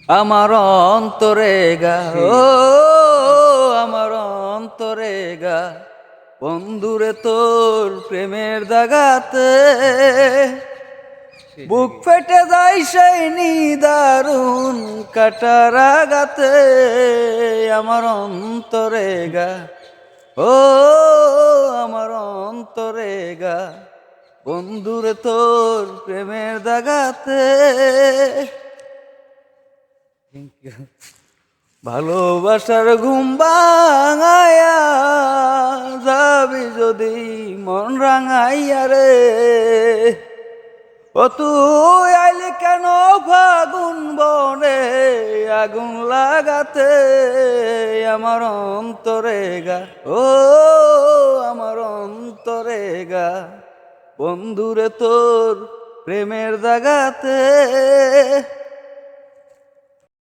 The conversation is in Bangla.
আমার অন্তরে গা, ও আমার অন্তরে গা, বন্ধুরে তোর প্রেমের দাগাতে বুক ফেটে যায় সেই নিদারুণ কাটার আঘাতে। আমার অন্তরে গা, ও আমার অন্তরে গা, বন্ধুরে তোর প্রেমের দাগাতে। ভালোবাসার ঘুম ভাঙায়া যাবি যদি মন রাঙাইয়া রে, ও তুই আইলি কেন ফাগুন বনে আগুন লাগাতে। আমার অন্তরে গা, ও আমার অন্তরে গা, বন্ধুরে তোর প্রেমের দাগাতে।